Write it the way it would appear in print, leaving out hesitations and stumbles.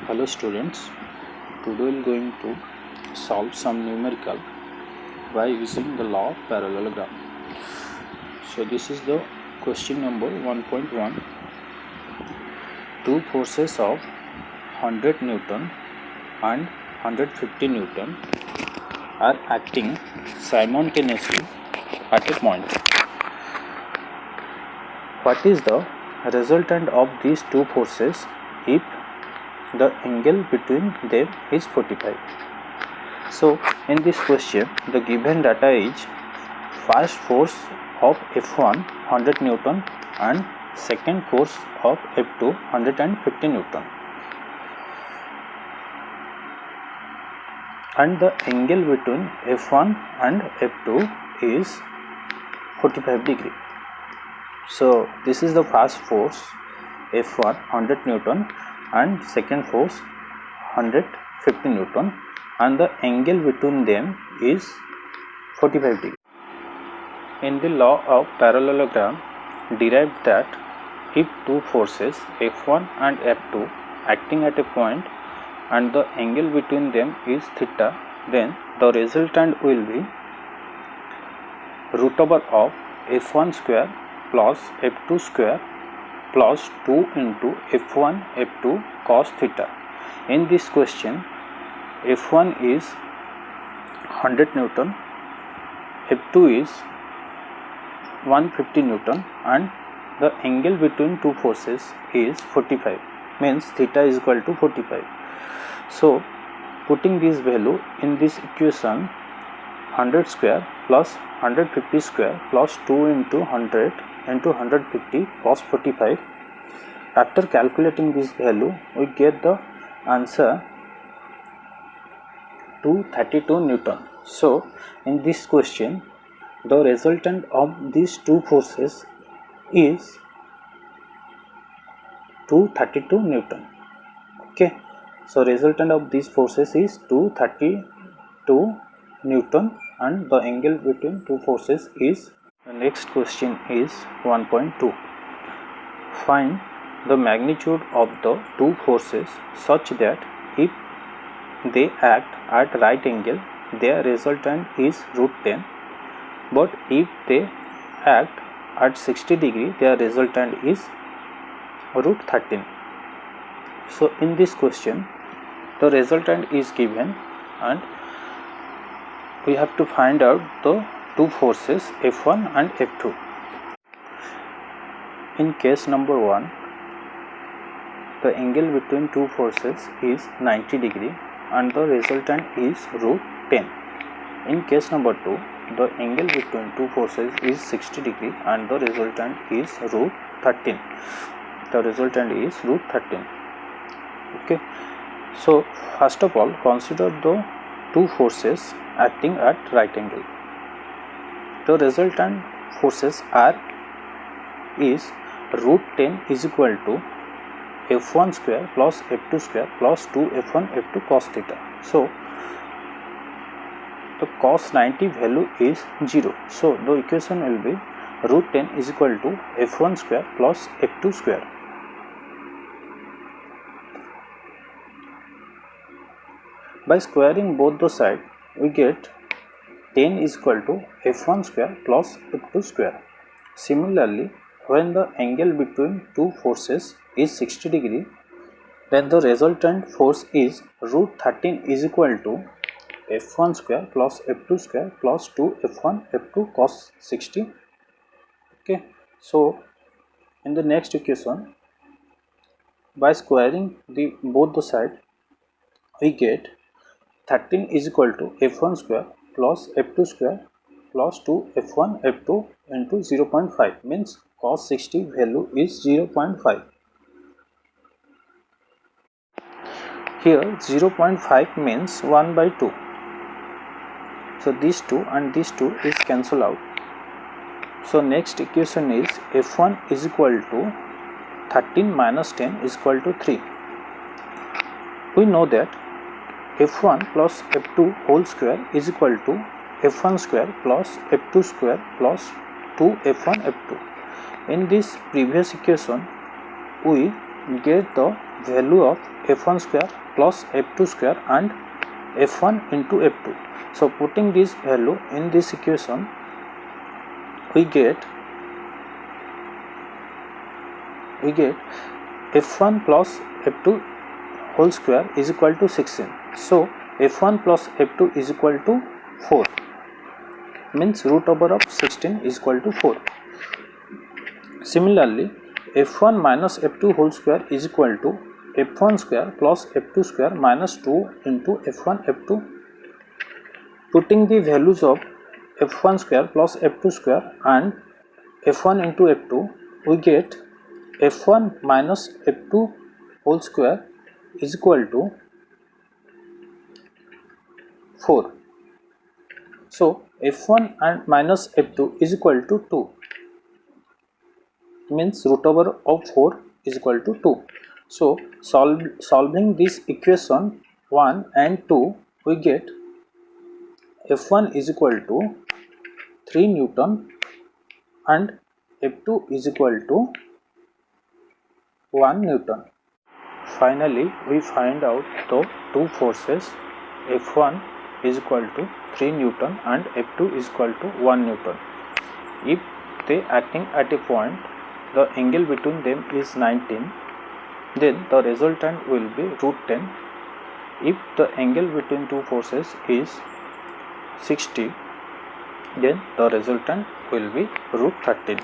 Hello students, today we are going to solve some numerical by using the law of parallelogram. So this is the question number 1.1. Two forces of 100 Newton and 150 Newton are acting simultaneously at a point. What is the resultant of these two forces if the angle between them is 45? So in this question the given data is first force of F1 100 Newton and second force of F2 150 Newton, and the angle between F1 and F2 is 45 degree. So this is the first force F1 100 Newton and second force 150 Newton, and the angle between them is 45 degree. In the law of parallelogram, derived that if two forces F1 and F2 acting at a point and the angle between them is theta, then the resultant will be root over of F1 square plus F2 square plus 2 into F1 F2 cos theta. In this question, F1 is 100 Newton, F2 is 150 Newton, and the angle between two forces is 45, means theta is equal to 45. So putting this value in this equation, 100 square plus 150 square plus 2 into 100 into 150 cos 45. After calculating this value, we get the answer 232 Newton. So in this question, the resultant of these two forces is 232 Newton. Okay, so resultant of these forces is 232 Newton, and the angle between two forces is. The next question is 1.2. Find the magnitude of the two forces such that if they act at right angle, their resultant is root 10, but if they act at 60 degree, their resultant is root 13. So in this question, the resultant is given and we have to find out the two forces F1 and F2. In case number 1, the angle between two forces is 90 degree and the resultant is root 10. In case number 2, the angle between two forces is 60 degree and the resultant is root 13. The resultant is root 13. Okay. So first of all, consider the two forces acting at right angle. The resultant forces R is root 10 is equal to F1 square plus F2 square plus 2 F1 F2 cos theta. So the cos 90 value is 0. So the equation will be root 10 is equal to F1 square plus F2 square. By squaring both the sides, we get 10 is equal to F1 square plus F2 square. Similarly, when the angle between two forces is 60 degree, then the resultant force is root 13 is equal to F1 square plus F2 square plus 2 F1 F2 cos 60. Okay, so in the next equation, by squaring both the sides, we get 13 is equal to F1 square plus F2 square plus 2 F1 F2 into 0.5, means cos 60 value is 0.5. Here 0.5 means 1 by 2. So these two and these two is cancel out. So next equation is F1 is equal to 13 minus 10 is equal to 3. We know that F1 plus F2 whole square is equal to F1 square plus F2 square plus 2 F1 F2. In this previous equation, we get the value of f1 square plus f2 square and f1 into f2. So putting this value in this equation, we get f1 plus f2 whole square is equal to 16. So f1 plus f2 is equal to 4, means root over of 16 is equal to 4. Similarly, f1 minus f2 whole square is equal to f1 square plus f2 square minus 2 into f1 f2. Putting the values of f1 square plus f2 square and f1 into f2, we get f1 minus f2 whole square is equal to 4. So f1 and minus f2 is equal to 2, means root over of 4 is equal to 2. So solving this equation 1 and 2, we get f1 is equal to 3 Newton and f2 is equal to 1 Newton. Finally, we find out the two forces, F1 is equal to 3 Newton and F2 is equal to 1 Newton. If they acting at a point, the angle between them is 19, then the resultant will be root 10. If the angle between two forces is 60, then the resultant will be root 13.